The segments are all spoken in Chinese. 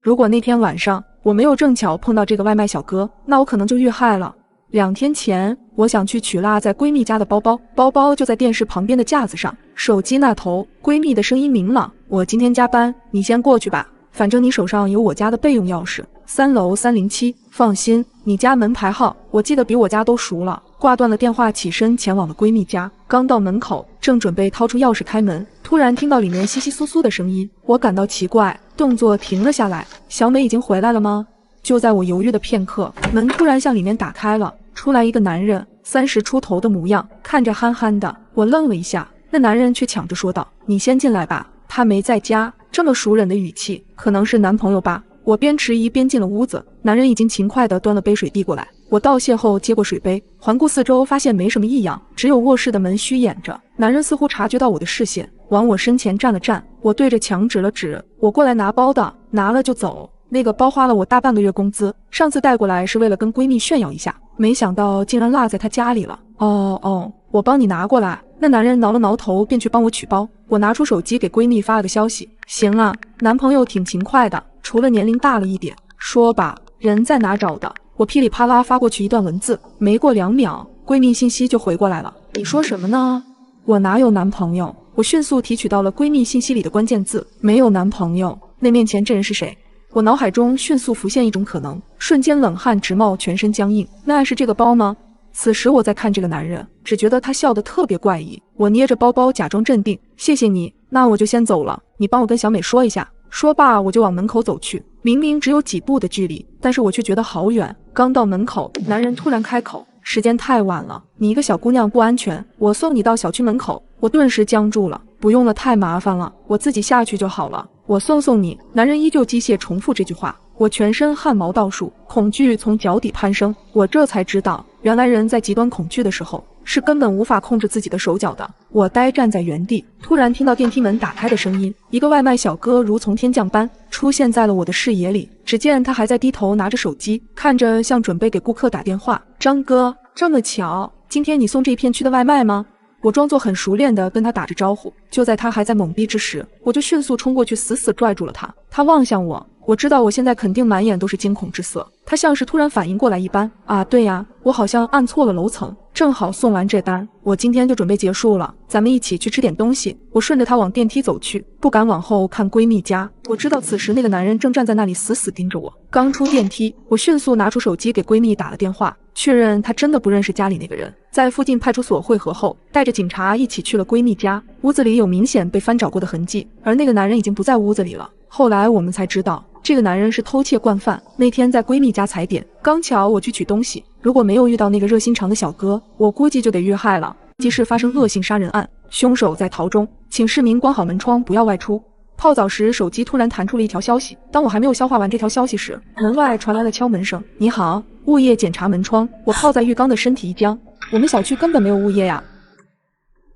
如果那天晚上我没有正巧碰到这个外卖小哥，那我可能就遇害了。2天前，我想去取落在闺蜜家的包包，包包就在电视旁边的架子上。手机那头，闺蜜的声音明朗：“我今天加班，你先过去吧，反正你手上有我家的备用钥匙，3楼307。放心，你家门牌号我记得比我家都熟了。”挂断了电话，起身前往了闺蜜家。刚到门口，正准备掏出钥匙开门，突然听到里面窸窸窣窣的声音，我感到奇怪，动作停了下来。小美已经回来了吗？就在我犹豫的片刻，门突然向里面打开了，出来一个男人，30出头的模样，看着憨憨的。我愣了一下，那男人却抢着说道：“你先进来吧，他没在家。”这么熟稔的语气，可能是男朋友吧。我边迟疑边进了屋子，男人已经勤快地端了杯水递过来。我道谢后接过水杯，环顾四周，发现没什么异样，只有卧室的门虚掩着。男人似乎察觉到我的视线，往我身前站了站。我对着墙指了指：“我过来拿包的，拿了就走。那个包花了我大半个月工资，上次带过来是为了跟闺蜜炫耀一下，没想到竟然落在她家里了。”哦，我帮你拿过来。那男人挠了挠头，便去帮我取包。我拿出手机给闺蜜发了个消息：“行啊，男朋友挺勤快的，除了年龄大了一点。说吧，人在哪找的？”我噼里啪啦发过去一段文字，没过2秒，闺蜜信息就回过来了：“你说什么呢？我哪有男朋友？”我迅速提取到了闺蜜信息里的关键字：“没有男朋友。”那面前这人是谁？我脑海中迅速浮现一种可能，瞬间冷汗直冒，全身僵硬。那是这个包吗？此时我在看这个男人，只觉得他笑得特别怪异。我捏着包包假装镇定：“谢谢你，那我就先走了，你帮我跟小美说一下。”说罢我就往门口走去，明明只有几步的距离，但是我却觉得好远。刚到门口，男人突然开口：“时间太晚了，你一个小姑娘不安全，我送你到小区门口。”我顿时僵住了：“不用了，太麻烦了，我自己下去就好了，我送你。”男人依旧机械重复这句话，我全身汗毛倒竖，恐惧从脚底攀升。我这才知道，原来人在极端恐惧的时候是根本无法控制自己的手脚的。我呆站在原地，突然听到电梯门打开的声音，一个外卖小哥如从天降般出现在了我的视野里。只见他还在低头拿着手机，看着像准备给顾客打电话。“张哥，这么巧，今天你送这一片区的外卖吗？”我装作很熟练地跟他打着招呼。就在他还在懵逼之时，我就迅速冲过去，死死拽住了他。他望向我，我知道我现在肯定满眼都是惊恐之色。他像是突然反应过来一般：“啊，对呀，我好像按错了楼层，正好送完这单，我今天就准备结束了，咱们一起去吃点东西。”我顺着他往电梯走去，不敢往后看闺蜜家。我知道此时那个男人正站在那里死死盯着我。刚出电梯，我迅速拿出手机给闺蜜打了电话，确认她真的不认识家里那个人。在附近派出所汇合后，带着警察一起去了闺蜜家。屋子里有明显被翻找过的痕迹，而那个男人已经不在屋子里了。后来我们才知道，这个男人是偷窃惯犯，那天在闺蜜家踩点，刚巧我去取东西，如果没有遇到那个热心肠的小哥，我估计就得遇害了。即市发生恶性杀人案，凶手在逃中，请市民关好门窗，不要外出。泡澡时，手机突然弹出了一条消息。当我还没有消化完这条消息时，门外传来了敲门声。“你好，物业检查门窗。”我泡在浴缸的身体一僵，我们小区根本没有物业呀。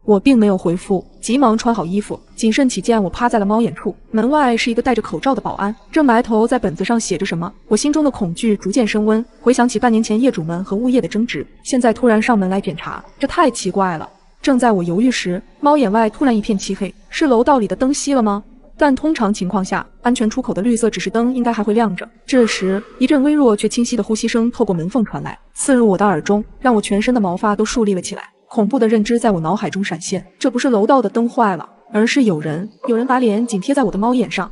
我并没有回复，急忙穿好衣服，谨慎起见，我趴在了猫眼处。门外是一个戴着口罩的保安，正埋头在本子上写着什么。我心中的恐惧逐渐升温，回想起半年前业主们和物业的争执，现在突然上门来检查，这太奇怪了。正在我犹豫时，猫眼外突然一片漆黑，是楼道里的灯熄了吗？但通常情况下，安全出口的绿色指示灯应该还会亮着。这时，一阵微弱却清晰的呼吸声透过门缝传来，刺入我的耳中，让我全身的毛发都竖立了起来。恐怖的认知在我脑海中闪现，这不是楼道的灯坏了，而是有人把脸紧贴在我的猫眼上。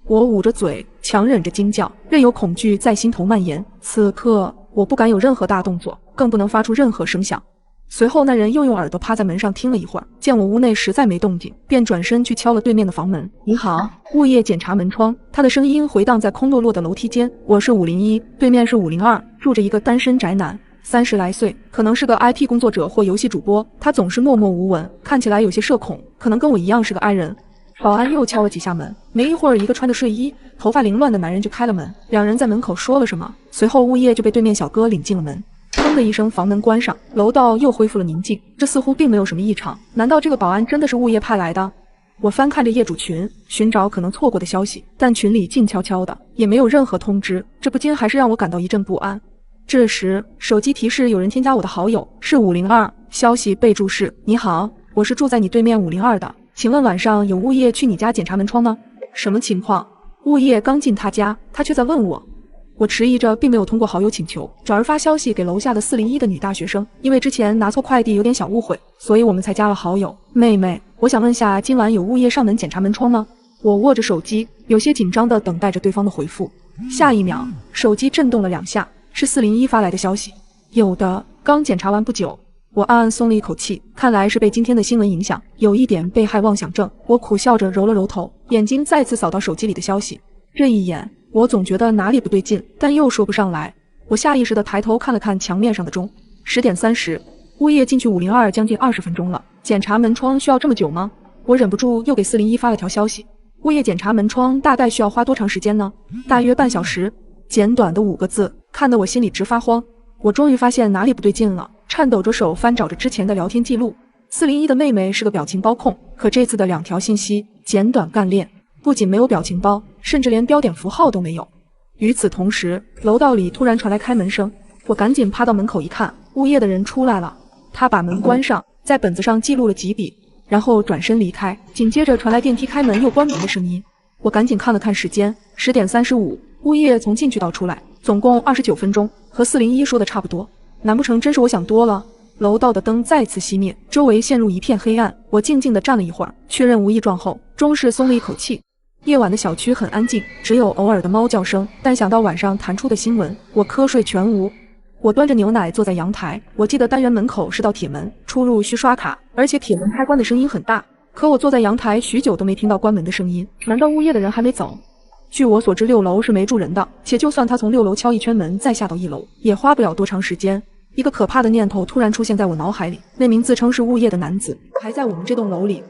我捂着嘴，强忍着惊叫，任由恐惧在心头蔓延。此刻，我不敢有任何大动作，更不能发出任何声响。随后那人又用耳朵趴在门上听了一会儿，见我屋内实在没动静，便转身去敲了对面的房门。“你好，物业检查门窗。”他的声音回荡在空落落的楼梯间。“我是501，对面是502，住着一个单身宅男，30来岁，可能是个 IT 工作者或游戏主播。他总是默默无闻，看起来有些社恐，可能跟我一样是个 I 人。”保安又敲了几下门，没一会儿，一个穿着睡衣、头发凌乱的男人就开了门。两人在门口说了什么，随后物业就被对面小哥领进了门。砰的一声，房门关上，楼道又恢复了宁静。这似乎并没有什么异常，难道这个保安真的是物业派来的？我翻看着业主群，寻找可能错过的消息，但群里静悄悄的，也没有任何通知，这不禁还是让我感到一阵不安。这时，手机提示有人添加我的好友，是502，消息备注是：“你好，我是住在你对面502的，请问晚上有物业去你家检查门窗吗？”什么情况？物业刚进他家，他却在问我。我迟疑着，并没有通过好友请求，转而发消息给楼下的401的女大学生，因为之前拿错快递有点小误会，所以我们才加了好友。妹妹，我想问下，今晚有物业上门检查门窗吗？我握着手机，有些紧张地等待着对方的回复。下一秒，手机震动了2下，是401发来的消息。有的，刚检查完不久。我暗暗松了一口气，看来是被今天的新闻影响，有一点被害妄想症。我苦笑着揉了揉头，眼睛再次扫到手机里的消息。这一眼，我总觉得哪里不对劲，但又说不上来。我下意识地抬头看了看墙面上的钟，10点30，物业进去502将近20分钟了，检查门窗需要这么久吗？我忍不住又给401发了条消息。物业检查门窗大概需要花多长时间呢？大约半小时。简短的5个字，看得我心里直发慌。我终于发现哪里不对劲了，颤抖着手翻找着之前的聊天记录。401的妹妹是个表情包控，可这次的2条信息简短干练，不仅没有表情包，甚至连标点符号都没有。与此同时，楼道里突然传来开门声，我赶紧趴到门口一看，物业的人出来了。他把门关上，在本子上记录了几笔，然后转身离开。紧接着传来电梯开门又关门的声音。我赶紧看了看时间，10点35，物业从进去到出来总共29分钟，和401说的差不多。难不成真是我想多了？楼道的灯再次熄灭，周围陷入一片黑暗。我静静地站了一会儿，确认无异状后，终是松了一口气。夜晚的小区很安静，只有偶尔的猫叫声，但想到晚上弹出的新闻，我瞌睡全无。我端着牛奶坐在阳台，我记得单元门口是道铁门，出入需刷卡，而且铁门开关的声音很大。可我坐在阳台许久都没听到关门的声音，难道物业的人还没走？据我所知，6楼是没住人的，且就算他从6楼敲一圈门再下到1楼，也花不了多长时间。一个可怕的念头突然出现在我脑海里，那名自称是物业的男子还在我们这栋楼里。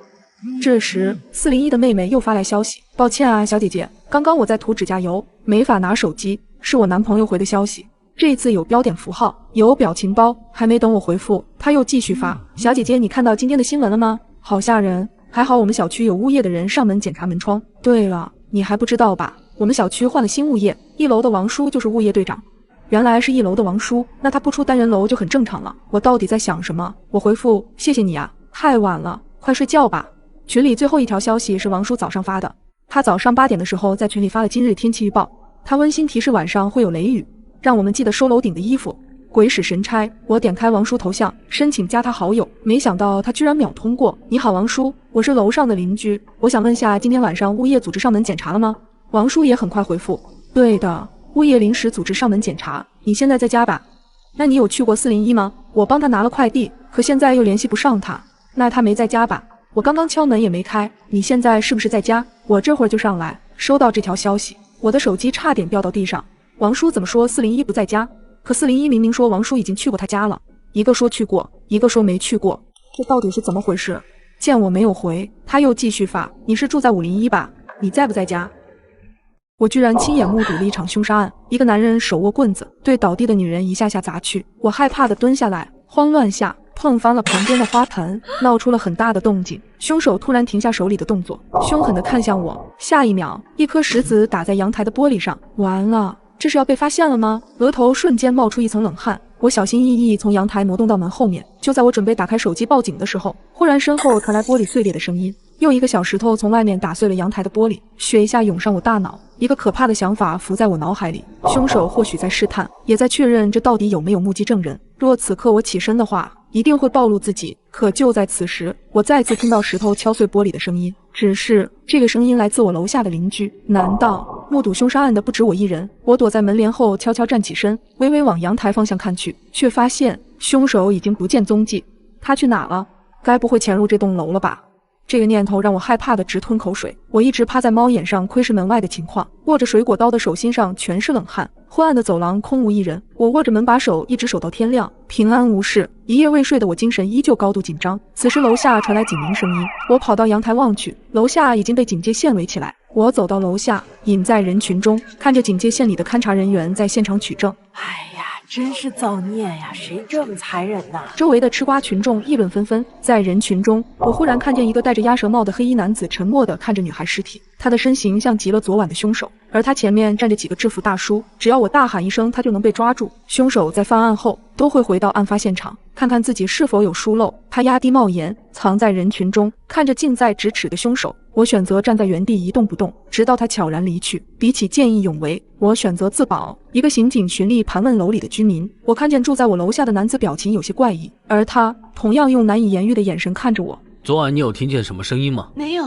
这时401的妹妹又发来消息，抱歉啊，小姐姐，刚刚我在涂指甲油，没法拿手机，是我男朋友回的消息。这次有标点符号，有表情包，还没等我回复，他又继续发，小姐姐，你看到今天的新闻了吗？好吓人，还好我们小区有物业的人上门检查门窗。对了，你还不知道吧？我们小区换了新物业，1楼的王叔就是物业队长。原来是1楼的王叔，那他不出单元楼就很正常了。我到底在想什么？我回复谢谢你啊，太晚了，快睡觉吧。群里最后一条消息是王叔早上发的，他早上8点的时候在群里发了今日天气预报，他温馨提示晚上会有雷雨，让我们记得收楼顶的衣服。鬼使神差，我点开王叔头像，申请加他好友，没想到他居然秒通过。你好王叔，我是楼上的邻居，我想问下今天晚上物业组织上门检查了吗？王叔也很快回复，对的，物业临时组织上门检查，你现在在家吧？那你有去过401吗？我帮他拿了快递，可现在又联系不上他，那他没在家吧？我刚刚敲门也没开，你现在是不是在家？我这会儿就上来。收到这条消息，我的手机差点掉到地上。王叔怎么说401不在家？可401明明说王叔已经去过他家了，一个说去过，一个说没去过，这到底是怎么回事？见我没有回，他又继续发，你是住在501吧？你在不在家？我居然亲眼目睹了一场凶杀案，一个男人手握棍子对倒地的女人一下下砸去，我害怕地蹲下来，慌乱下碰翻了旁边的花盆，闹出了很大的动静。凶手突然停下手里的动作，凶狠地看向我，下一秒一颗石子打在阳台的玻璃上。完了，这是要被发现了吗？额头瞬间冒出一层冷汗，我小心翼翼从阳台挪动到门后面，就在我准备打开手机报警的时候，忽然身后传来玻璃碎裂的声音，又一个小石头从外面打碎了阳台的玻璃，血一下涌上我大脑，一个可怕的想法浮在我脑海里，凶手或许在试探，也在确认这到底有没有目击证人。若此刻我起身的话，一定会暴露自己。可就在此时，我再次听到石头敲碎玻璃的声音，只是这个声音来自我楼下的邻居。难道目睹凶杀案的不止我一人？我躲在门帘后悄悄站起身，微微往阳台方向看去，却发现凶手已经不见踪迹。他去哪了？该不会潜入这栋楼了吧？这个念头让我害怕的直吞口水。我一直趴在猫眼上窥视门外的情况，握着水果刀的手心上全是冷汗。昏暗的走廊空无一人，我握着门把手一直守到天亮，平安无事。一夜未睡的我精神依旧高度紧张。此时楼下传来警鸣声音，我跑到阳台望去，楼下已经被警戒线围起来。我走到楼下，隐在人群中，看着警戒线里的勘察人员在现场取证。哎呀，真是造孽呀！谁这么残忍呐？周围的吃瓜群众议论纷纷。在人群中，我忽然看见一个戴着鸭舌帽的黑衣男子沉默地看着女孩尸体，他的身形像极了昨晚的凶手，而他前面站着几个制服大叔，只要我大喊一声，他就能被抓住。凶手在犯案后都会回到案发现场，看看自己是否有疏漏。他压低帽檐，藏在人群中，看着近在咫尺的凶手。我选择站在原地一动不动，直到他悄然离去。比起见义勇为，我选择自保。一个刑警循例盘问楼里的居民，我看见住在我楼下的男子表情有些怪异，而他同样用难以言喻的眼神看着我。昨晚你有听见什么声音吗？没有。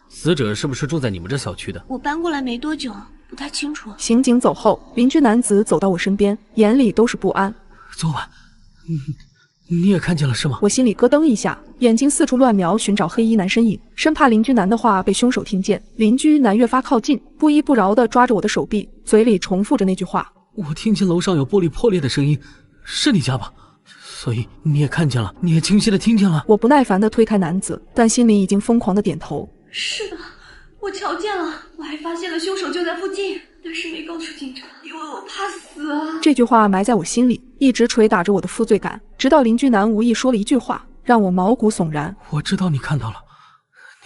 死者是不是住在你们这小区的？我搬过来没多久，不太清楚。刑警走后，邻居男子走到我身边，眼里都是不安。昨晚，你也看见了是吗？我心里咯噔一下，眼睛四处乱瞄，寻找黑衣男身影，生怕邻居男的话被凶手听见。邻居男越发靠近，不依不饶地抓着我的手臂，嘴里重复着那句话：我听见楼上有玻璃破裂的声音，是你家吧？所以你也看见了，你也清晰地听见了。我不耐烦地推开男子，但心里已经疯狂地点头。是的，我瞧见了，我还发现了凶手就在附近，但是没告诉警察，因为我怕死啊。这句话埋在我心里，一直捶打着我的负罪感，直到邻居男无意说了一句话，让我毛骨悚然。我知道你看到了，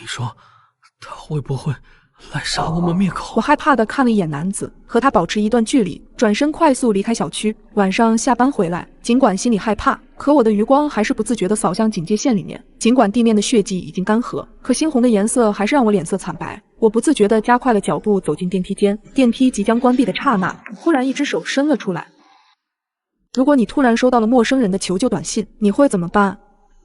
你说他会不会来杀我们灭口？我害怕地看了一眼男子，和他保持一段距离，转身快速离开小区。晚上下班回来，尽管心里害怕，可我的余光还是不自觉地扫向警戒线里面。尽管地面的血迹已经干涸，可猩红的颜色还是让我脸色惨白。我不自觉地加快了脚步走进电梯间，电梯即将关闭的刹那，忽然一只手伸了出来。如果你突然收到了陌生人的求救短信，你会怎么办？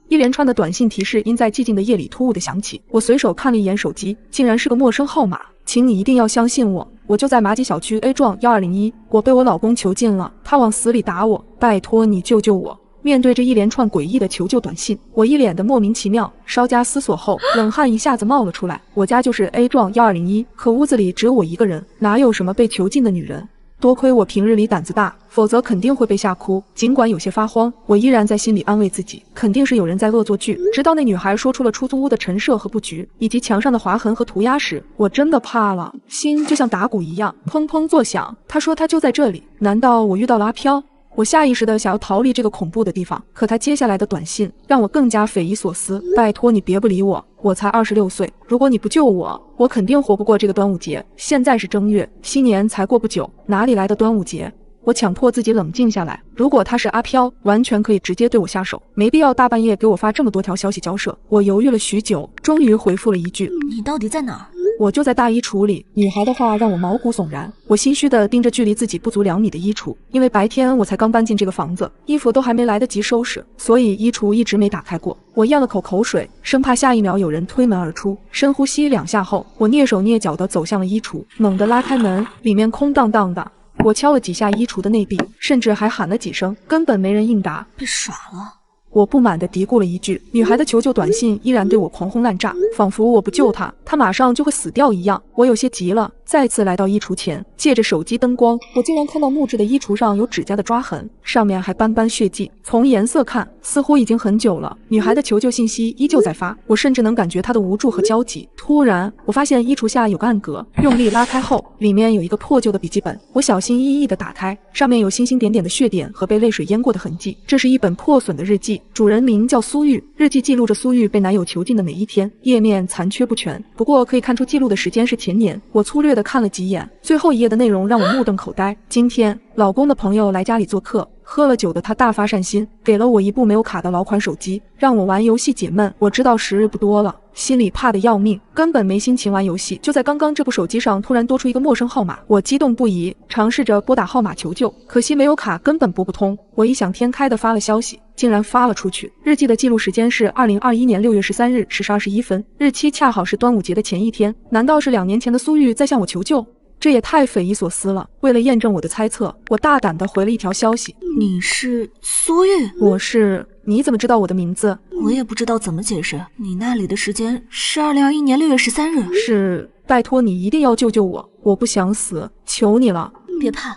一连串的短信提示因在寂静的夜里突兀地响起，我随手看了一眼手机，竟然是个陌生号码。请你一定要相信我，我就在马己小区 A 幢1201，我被我老公囚禁了，他往死里打我，拜托你救救我。面对这一连串诡异的求救短信，我一脸的莫名其妙，稍加思索后，冷汗一下子冒了出来。我家就是 A 幢1201，可屋子里只有我一个人，哪有什么被囚禁的女人？多亏我平日里胆子大，否则肯定会被吓哭。尽管有些发慌，我依然在心里安慰自己，肯定是有人在恶作剧。直到那女孩说出了出租屋的陈设和布局，以及墙上的划痕和涂鸦时，我真的怕了，心就像打鼓一样砰砰作响。她说她就在这里，难道我遇到了阿飘？我下意识地想要逃离这个恐怖的地方，可他接下来的短信让我更加匪夷所思。拜托你别不理我，我才26岁，如果你不救我，我肯定活不过这个端午节。现在是正月，新年才过不久，哪里来的端午节？我强迫自己冷静下来，如果他是阿飘，完全可以直接对我下手，没必要大半夜给我发这么多条消息交涉。我犹豫了许久，终于回复了一句：你到底在哪儿？我就在大衣橱里。女孩的话让我毛骨悚然，我心虚地盯着距离自己不足2米的衣橱，因为白天我才刚搬进这个房子，衣服都还没来得及收拾，所以衣橱一直没打开过。我咽了口口水，生怕下一秒有人推门而出。深呼吸2下后，我蹑手蹑脚地走向了衣橱，猛地拉开门，里面空荡荡的。我敲了几下衣橱的内壁，甚至还喊了几声，根本没人应答。被耍了。我不满地嘀咕了一句，女孩的求救短信依然对我狂轰滥炸，仿佛我不救她，她马上就会死掉一样。我有些急了，再次来到衣橱前，借着手机灯光，我竟然看到木质的衣橱上有指甲的抓痕，上面还斑斑血迹，从颜色看，似乎已经很久了。女孩的求救信息依旧在发，我甚至能感觉她的无助和焦急。突然，我发现衣橱下有个暗格，用力拉开后，里面有一个破旧的笔记本。我小心翼翼地打开，上面有星星点点的血点和被泪水淹过的痕迹。这是一本破损的日记。主人名叫苏玉，日记记录着苏玉被男友囚禁的每一天，页面残缺不全，不过可以看出记录的时间是前年。我粗略地看了几眼，最后一页的内容让我目瞪口呆。今天老公的朋友来家里做客，喝了酒的他大发善心，给了我一部没有卡的老款手机，让我玩游戏解闷。我知道时日不多了，心里怕得要命，根本没心情玩游戏。就在刚刚，这部手机上突然多出一个陌生号码，我激动不已，尝试着拨打号码求救，可惜没有卡，根本拨不通。我异想天开地发了消息，竟然发了出去。日记的记录时间是2021年6月13日10时21分，日期恰好是端午节的前一天。难道是2年前的苏玉在向我求救？这也太匪夷所思了。为了验证我的猜测，我大胆地回了一条消息：你是苏玉？我是。你怎么知道我的名字？我也不知道怎么解释。你那里的时间是2021年6月13日。是，拜托你一定要救救我，我不想死，求你了。别怕，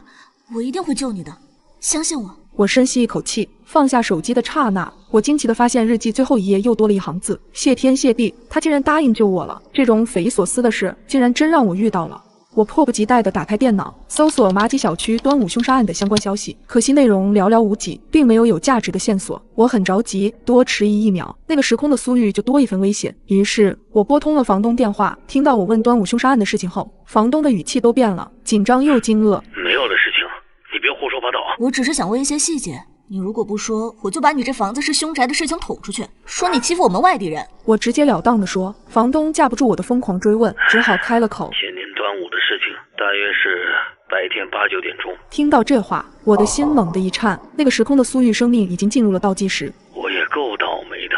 我一定会救你的，相信我。我深吸一口气，放下手机的刹那，我惊奇地发现日记最后一页又多了一行字：谢天谢地，他竟然答应救我了。这种匪夷所思的事，竟然真让我遇到了。我迫不及待地打开电脑，搜索马己小区端午凶杀案的相关消息，可惜内容寥寥无几，并没有价值的线索。我很着急，多迟疑1秒，那个时空的苏玉就多一分危险。于是我拨通了房东电话，听到我问端午凶杀案的事情后，房东的语气都变了，紧张又惊愕。没有的事情，你别胡说八道啊！我只是想问一些细节，你如果不说，我就把你这房子是凶宅的事情捅出去，说你欺负我们外地人。我直截了当地说，房东架不住我的疯狂追问，只好开了口。前年端午的事情，大约是白天8、9点钟。听到这话，我的心猛地一颤，那个时空的苏玉生命已经进入了倒计时。我也够倒霉的，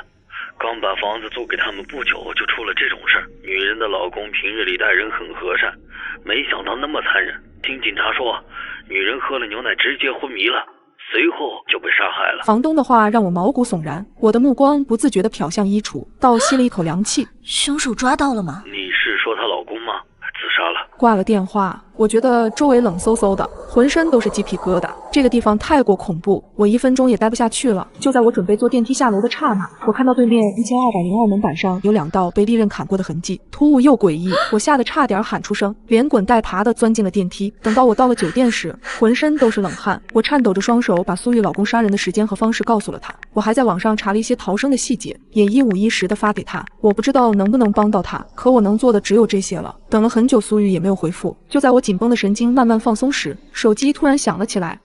刚把房子租给他们不久就出了这种事儿。女人的老公平日里待人很和善，没想到那么残忍。听警察说，女人喝了牛奶直接昏迷了，随后就被杀害了。房东的话让我毛骨悚然，我的目光不自觉地瞟向衣橱，倒吸了一口凉气。凶手抓到了吗？你是说她老公吗？自杀了。挂了电话，我觉得周围冷飕飕的，浑身都是鸡皮疙瘩。这个地方太过恐怖，我1分钟也待不下去了。就在我准备坐电梯下楼的刹那，我看到对面1202门板上有2道被利刃砍过的痕迹，突兀又诡异，我吓得差点喊出声，连滚带爬地钻进了电梯。等到我到了酒店时，浑身都是冷汗，我颤抖着双手把苏玉老公杀人的时间和方式告诉了他。我还在网上查了一些逃生的细节，也一五一十地发给他。我不知道能不能帮到他，可我能做的只有这些了。等了很久，苏玉也没有回复。就在我紧绷的神经慢慢放松时，手机突然响了起来。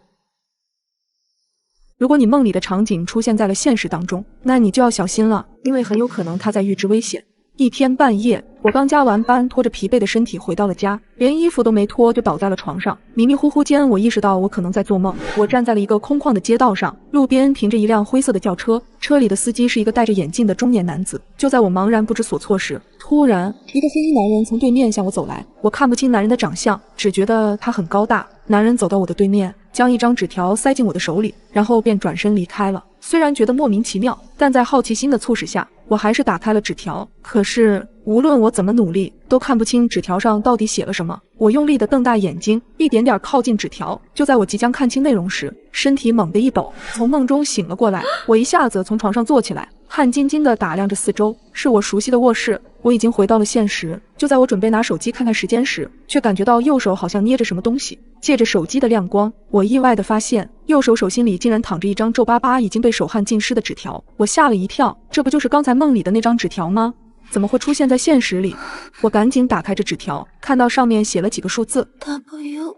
如果你梦里的场景出现在了现实当中，那你就要小心了，因为很有可能他在预知危险。一天半夜，我刚加完班，拖着疲惫的身体回到了家，连衣服都没脱就倒在了床上。迷迷糊糊间，我意识到我可能在做梦。我站在了一个空旷的街道上，路边停着一辆灰色的轿车，车里的司机是一个戴着眼镜的中年男子。就在我茫然不知所措时，突然一个黑衣男人从对面向我走来。我看不清男人的长相，只觉得他很高大。男人走到我的对面，将一张纸条塞进我的手里，然后便转身离开了。虽然觉得莫名其妙，但在好奇心的促使下，我还是打开了纸条。可是无论我怎么努力，都看不清纸条上到底写了什么。我用力地瞪大眼睛，一点点靠近纸条。就在我即将看清内容时，身体猛地一抖，从梦中醒了过来。我一下子从床上坐起来，汗津津地打量着四周，是我熟悉的卧室。我已经回到了现实。就在我准备拿手机看看时间时，却感觉到右手好像捏着什么东西。借着手机的亮光，我意外地发现右手手心里竟然躺着一张皱巴巴已经被手汗浸湿的纸条。我吓了一跳，这不就是刚才梦里的那张纸条吗？怎么会出现在现实里？我赶紧打开这纸条，看到上面写了几个数字 W06，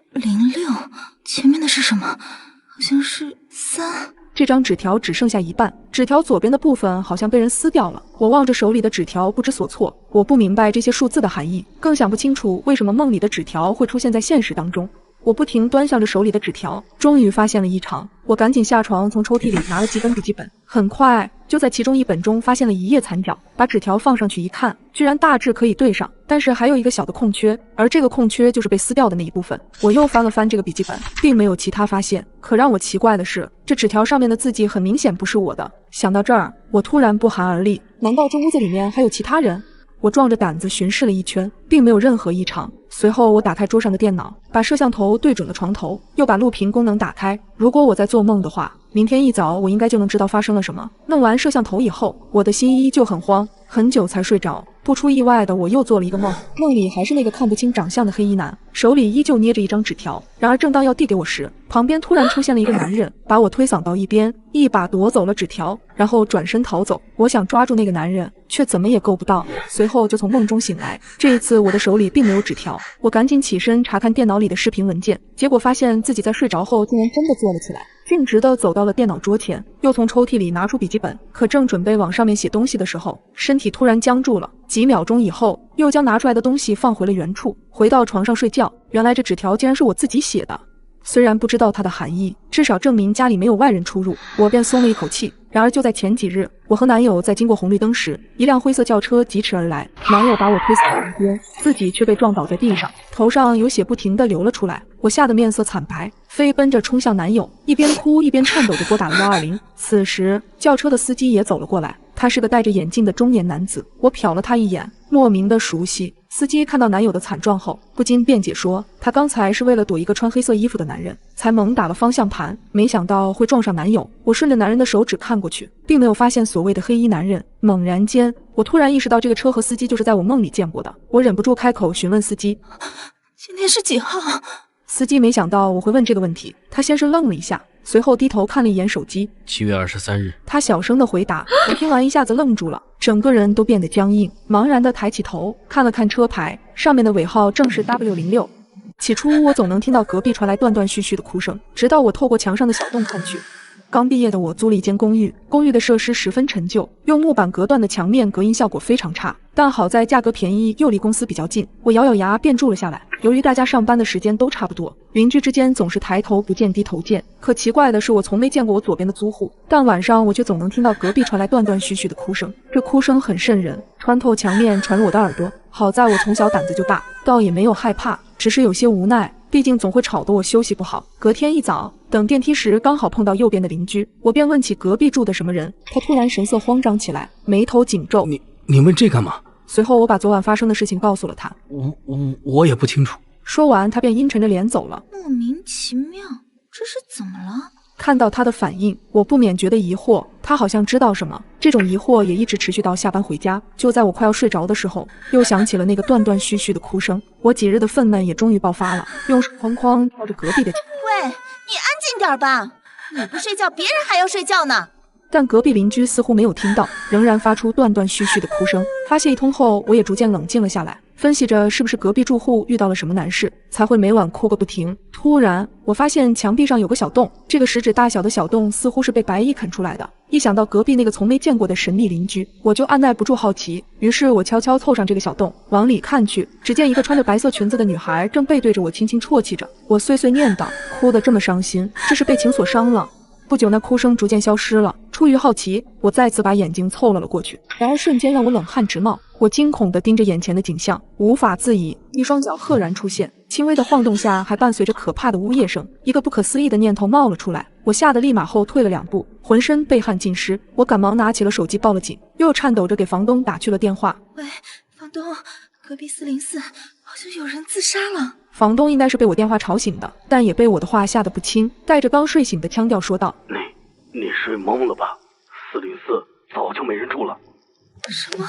前面的是什么？好像是3。这张纸条只剩下一半，纸条左边的部分好像被人撕掉了。我望着手里的纸条不知所措，我不明白这些数字的含义，更想不清楚为什么梦里的纸条会出现在现实当中。我不停端详着手里的纸条，终于发现了异常。我赶紧下床，从抽屉里拿了几本笔记本，很快就在其中一本中发现了一页残角，把纸条放上去一看，居然大致可以对上，但是还有一个小的空缺，而这个空缺就是被撕掉的那一部分。我又翻了翻这个笔记本，并没有其他发现。可让我奇怪的是，这纸条上面的字迹很明显不是我的。想到这儿，我突然不寒而栗，难道这屋子里面还有其他人？我壮着胆子巡视了一圈，并没有任何异常。随后我打开桌上的电脑，把摄像头对准了床头，又把录屏功能打开。如果我在做梦的话，明天一早我应该就能知道发生了什么。弄完摄像头以后，我的心依旧很慌，很久才睡着。不出意外的，我又做了一个梦，梦里还是那个看不清长相的黑衣男，手里依旧捏着一张纸条。然而正当要递给我时，旁边突然出现了一个男人，把我推搡到一边，一把夺走了纸条，然后转身逃走。我想抓住那个男人，却怎么也够不到。随后就从梦中醒来，这一次我的手里并没有纸条。我赶紧起身查看电脑里的视频文件，结果发现自己在睡着后竟然真的坐了起来，径直地走到了电脑桌前，又从抽屉里拿出笔记本。可正准备往上面写东西的时候，身体突然僵住了，几秒钟以后又将拿出来的东西放回了原处，回到床上睡觉。原来这纸条竟然是我自己写的，虽然不知道它的含义，至少证明家里没有外人出入，我便松了一口气。然而就在前几日，我和男友在经过红绿灯时，一辆灰色轿车疾驰而来，男友把我推搡到一边，自己却被撞倒在地上，头上有血不停地流了出来。我吓得面色惨白，飞奔着冲向男友，一边哭一边颤抖着拨打了120。此时轿车的司机也走了过来，他是个戴着眼镜的中年男子，我瞟了他一眼，莫名的熟悉。司机看到男友的惨状后，不禁辩解说，他刚才是为了躲一个穿黑色衣服的男人，才猛打了方向盘，没想到会撞上男友。我顺着男人的手指看过去，并没有发现所谓的黑衣男人。猛然间，我突然意识到这个车和司机就是在我梦里见过的。我忍不住开口询问司机，今天是几号？司机没想到我会问这个问题，他先是愣了一下，随后低头看了一眼手机，7月23日。他小声的回答。我听完一下子愣住了，整个人都变得僵硬，茫然的抬起头看了看车牌，上面的尾号正是 W06。起初我总能听到隔壁传来断断续续的哭声，直到我透过墙上的小洞看去，刚毕业的我租了一间公寓，公寓的设施十分陈旧，用木板隔断的墙面隔音效果非常差，但好在价格便宜又离公司比较近，我咬咬牙便住了下来。由于大家上班的时间都差不多，邻居之间总是抬头不见低头见。可奇怪的是，我从没见过我左边的租户，但晚上我却总能听到隔壁传来断断续续的哭声，这哭声很瘆人，穿透墙面传入我的耳朵。好在我从小胆子就大，倒也没有害怕，只是有些无奈，毕竟总会吵得我休息不好。隔天一早，等电梯时刚好碰到右边的邻居，我便问起隔壁住的什么人，他突然神色慌张起来，眉头紧皱。你问这干嘛？随后我把昨晚发生的事情告诉了他。我也不清楚。说完，他便阴沉着脸走了。莫名其妙，这是怎么了？看到他的反应，我不免觉得疑惑，他好像知道什么。这种疑惑也一直持续到下班回家。就在我快要睡着的时候，又响起了那个断断续续的哭声。我几日的愤懑也终于爆发了，用手哐哐敲着隔壁的墙。喂，你安静点吧，你不睡觉，别人还要睡觉呢。但隔壁邻居似乎没有听到，仍然发出断断续续的哭声。发泄一通后，我也逐渐冷静了下来，分析着是不是隔壁住户遇到了什么难事，才会每晚哭个不停。突然，我发现墙壁上有个小洞，这个食指大小的小洞似乎是被白蚁啃出来的。一想到隔壁那个从没见过的神秘邻居，我就按耐不住好奇，于是我悄悄凑上这个小洞，往里看去，只见一个穿着白色裙子的女孩正背对着我轻轻啜泣着。我碎碎念道：哭得这么伤心，这是被情所伤了。不久，那哭声逐渐消失了。出于好奇，我再次把眼睛凑了过去，然而瞬间让我冷汗直冒。我惊恐地盯着眼前的景象，无法自已。一双脚赫然出现，轻微的晃动下还伴随着可怕的呜咽声。一个不可思议的念头冒了出来，我吓得立马后退了2步，浑身被汗浸湿。我赶忙拿起了手机报了警，又颤抖着给房东打去了电话。喂，房东，隔壁404好像有人自杀了。房东应该是被我电话吵醒的，但也被我的话吓得不轻，带着刚睡醒的腔调说道：你睡懵了吧？404早就没人住了。什么？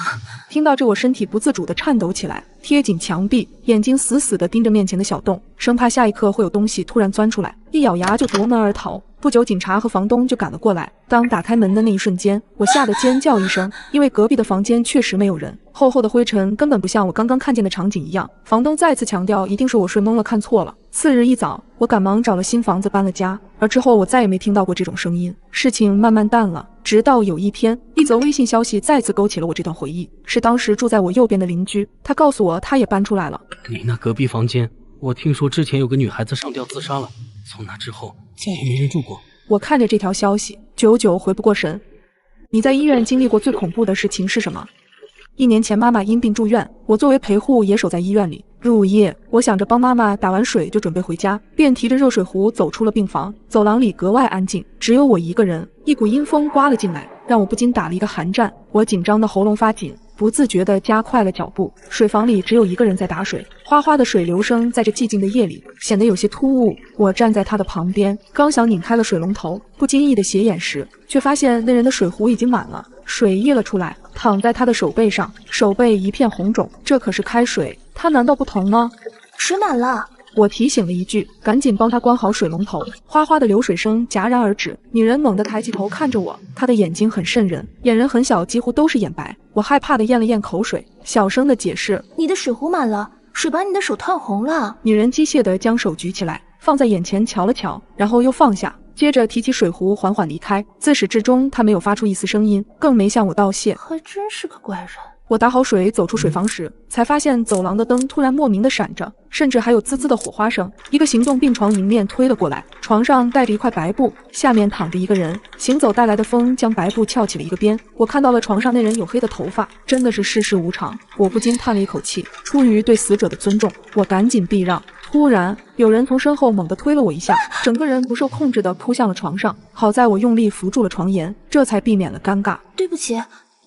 听到这，我身体不自主地颤抖起来，贴紧墙壁，眼睛死死地盯着面前的小洞，生怕下一刻会有东西突然钻出来，一咬牙就夺门而逃。不久，警察和房东就赶了过来。当打开门的那一瞬间，我吓得尖叫一声，因为隔壁的房间确实没有人，厚厚的灰尘根本不像我刚刚看见的场景一样。房东再次强调，一定是我睡懵了，看错了。次日一早，我赶忙找了新房子搬了家，而之后我再也没听到过这种声音。事情慢慢淡了，直到有一天，一则微信消息再次勾起了我这段回忆，是当时住在我右边的邻居，他告诉我他也搬出来了。你那隔壁房间，我听说之前有个女孩子上吊自杀了，从那之后再也没人住过。我看着这条消息，久久回不过神。你在医院经历过最恐怖的事情是什么？1年前妈妈因病住院，我作为陪护也守在医院里。入夜，我想着帮妈妈打完水就准备回家，便提着热水壶走出了病房。走廊里格外安静，只有我一个人。一股阴风刮了进来，让我不禁打了一个寒战。我紧张的喉咙发紧，不自觉地加快了脚步。水房里只有一个人在打水，哗哗的水流声在这寂静的夜里显得有些突兀。我站在他的旁边，刚想拧开了水龙头，不经意的斜眼时，却发现那人的水壶已经满了，水溢了出来，躺在他的手背上，手背一片红肿。这可是开水，他难道不疼吗？水满了。我提醒了一句，赶紧帮他关好水龙头。哗哗的流水声戛然而止，女人猛地抬起头看着我，她的眼睛很瘆人，眼仁很小，几乎都是眼白。我害怕的咽了咽口水，小声的解释：你的水壶满了，水把你的手烫红了。女人机械地将手举起来，放在眼前瞧了瞧，然后又放下，接着提起水壶缓缓离开。自始至终她没有发出一丝声音，更没向我道谢。还真是个怪人。我打好水走出水房时，才发现走廊的灯突然莫名的闪着，甚至还有滋滋的火花声。一个行动病床迎面推了过来，床上盖着一块白布，下面躺着一个人。行走带来的风将白布翘起了一个边，我看到了床上那人黝黑的头发，真的是世事无常。我不禁叹了一口气，出于对死者的尊重，我赶紧避让。突然，有人从身后猛地推了我一下，整个人不受控制地扑向了床上。好在我用力扶住了床沿，这才避免了尴尬。对不起，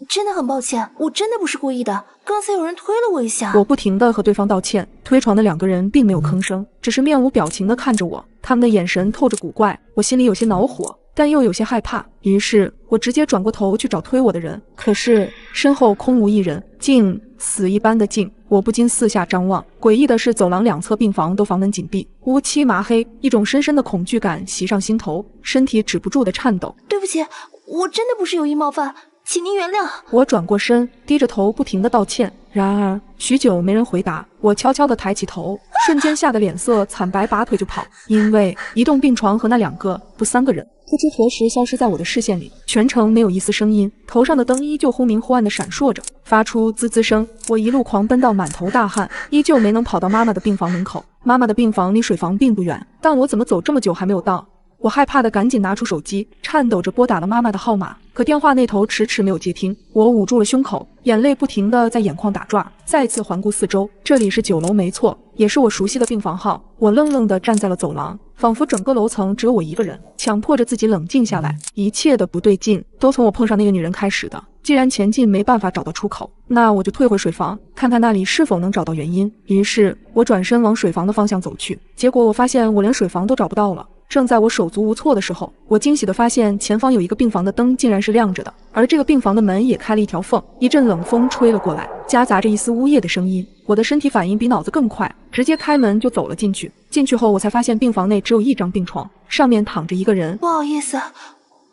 真的很抱歉，我真的不是故意的，刚才有人推了我一下。我不停地和对方道歉。推床的2个人并没有吭声，只是面无表情地看着我，他们的眼神透着古怪。我心里有些恼火，但又有些害怕，于是我直接转过头去找推我的人，可是身后空无一人，静，死一般的静。我不禁四下张望，诡异的是走廊2侧病房都房门紧闭，乌漆麻黑，一种深深的恐惧感袭上心头，身体止不住的颤抖。对不起，我真的不是有意冒犯，请您原谅。我转过身，低着头不停地道歉。然而许久没人回答，我悄悄地抬起头，瞬间吓得脸色惨白，拔腿就跑。因为移动病床和那2个不3个人不知何时消失在我的视线里，全程没有一丝声音，头上的灯依旧忽明忽暗地闪烁着，发出滋滋声。我一路狂奔到满头大汗，依旧没能跑到妈妈的病房门口。妈妈的病房离水房并不远，但我怎么走这么久还没有到？我害怕的赶紧拿出手机，颤抖着拨打了妈妈的号码，可电话那头迟迟没有接听。我捂住了胸口，眼泪不停地在眼眶打转，再次环顾四周，这里是9楼没错，也是我熟悉的病房号。我愣愣地站在了走廊，仿佛整个楼层只有我一个人，强迫着自己冷静下来。一切的不对劲都从我碰上那个女人开始的。既然前进没办法找到出口，那我就退回水房，看看那里是否能找到原因。于是我转身往水房的方向走去，结果我发现我连水房都找不到了。正在我手足无措的时候，我惊喜地发现前方有一个病房的灯竟然是亮着的，而这个病房的门也开了一条缝。一阵冷风吹了过来，夹杂着一丝呜咽的声音。我的身体反应比脑子更快，直接开门就走了进去。进去后，我才发现病房内只有一张病床，上面躺着一个人。不好意思，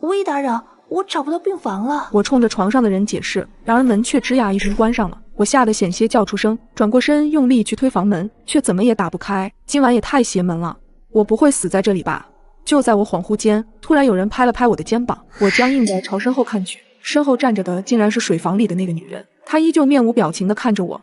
无意打扰，我找不到病房了。我冲着床上的人解释，然而门却吱呀一声关上了。我吓得险些叫出声，转过身用力去推房门，却怎么也打不开。今晚也太邪门了，我不会死在这里吧？就在我恍惚间，突然有人拍了拍我的肩膀，我僵硬地朝身后看去，身后站着的竟然是水房里的那个女人，她依旧面无表情地看着我。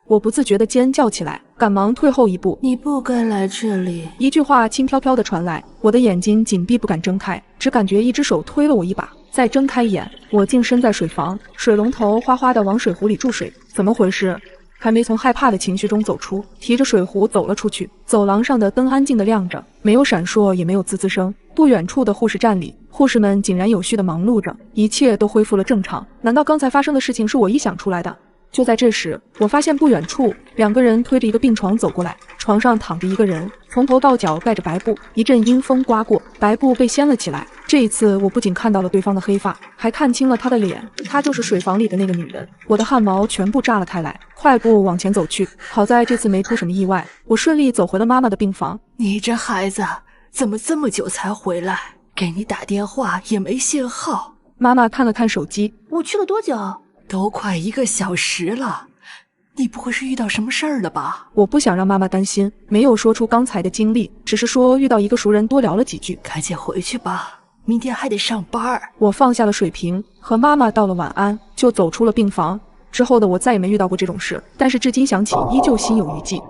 我不自觉地尖叫起来，赶忙退后一步。你不该来这里。一句话轻飘飘地传来，我的眼睛紧闭不敢睁开，只感觉一只手推了我一把。再睁开眼，我竟身在水房，水龙头哗哗地往水壶里注水。怎么回事？还没从害怕的情绪中走出，提着水壶走了出去。走廊上的灯安静地亮着，没有闪烁，也没有滋滋声。不远处的护士站里，护士们井然有序地忙碌着，一切都恢复了正常。难道刚才发生的事情是我臆想出来的？就在这时，我发现不远处2个人推着一个病床走过来，床上躺着一个人，从头到脚盖着白布。一阵阴风刮过，白布被掀了起来。这一次我不仅看到了对方的黑发，还看清了他的脸，她就是水房里的那个女人。我的汗毛全部炸了开来，快步往前走去。好在这次没出什么意外，我顺利走回了妈妈的病房。你这孩子怎么这么久才回来？给你打电话也没信号。妈妈看了看手机，我去了多久？都快1个小时了，你不会是遇到什么事儿了吧？我不想让妈妈担心，没有说出刚才的经历，只是说遇到一个熟人多聊了几句。赶紧回去吧，明天还得上班。我放下了水瓶，和妈妈道了晚安，就走出了病房。之后的我再也没遇到过这种事，但是至今想起依旧心有余悸。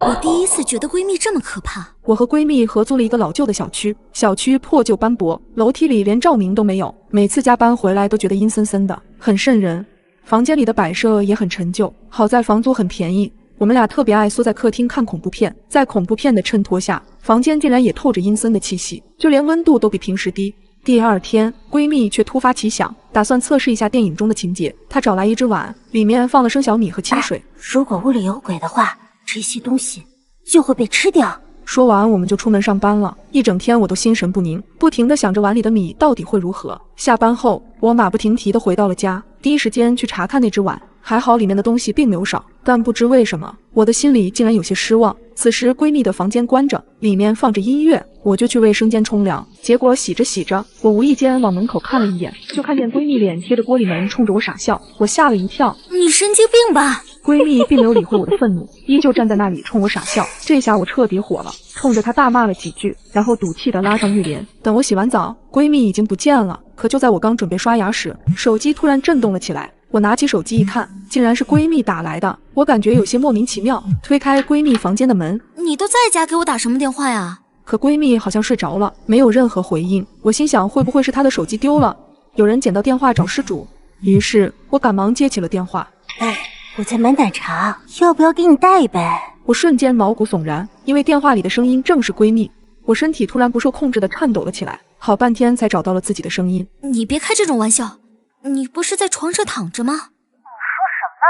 我第一次觉得闺蜜这么可怕。我和闺蜜合租了一个老旧的小区，小区破旧斑驳，楼梯里连照明都没有，每次加班回来都觉得阴森森的，很瘆人。房间里的摆设也很陈旧，好在房租很便宜。我们俩特别爱缩在客厅看恐怖片，在恐怖片的衬托下，房间竟然也透着阴森的气息，就连温度都比平时低。第2天，闺蜜却突发奇想，打算测试一下电影中的情节。她找来一只碗，里面放了生小米和清水。如果屋里有鬼的话，这些东西就会被吃掉。说完，我们就出门上班了。一整天我都心神不宁，不停地想着碗里的米到底会如何。下班后，我马不停蹄地回到了家，第一时间去查看那只碗。还好里面的东西并没有少，但不知为什么，我的心里竟然有些失望。此时闺蜜的房间关着，里面放着音乐，我就去卫生间冲凉。结果洗着洗着，我无意间往门口看了一眼，就看见闺蜜脸贴着玻璃门冲着我傻笑，我吓了一跳。你神经病吧？闺蜜并没有理会我的愤怒，依旧站在那里冲我傻笑。这下我彻底火了，冲着她大骂了几句，然后赌气地拉上浴帘。等我洗完澡，闺蜜已经不见了。可就在我刚准备刷牙时，手机突然震动了起来。我拿起手机一看，竟然是闺蜜打来的，我感觉有些莫名其妙，推开闺蜜房间的门。你都在家，给我打什么电话呀？可闺蜜好像睡着了，没有任何回应。我心想，会不会是她的手机丢了，有人捡到电话找失主？于是我赶忙接起了电话。哎，我在买奶茶，要不要给你带一杯？我瞬间毛骨悚然，因为电话里的声音正是闺蜜。我身体突然不受控制地颤抖了起来，好半天才找到了自己的声音。你别开这种玩笑，你不是在床上躺着吗？你说什么？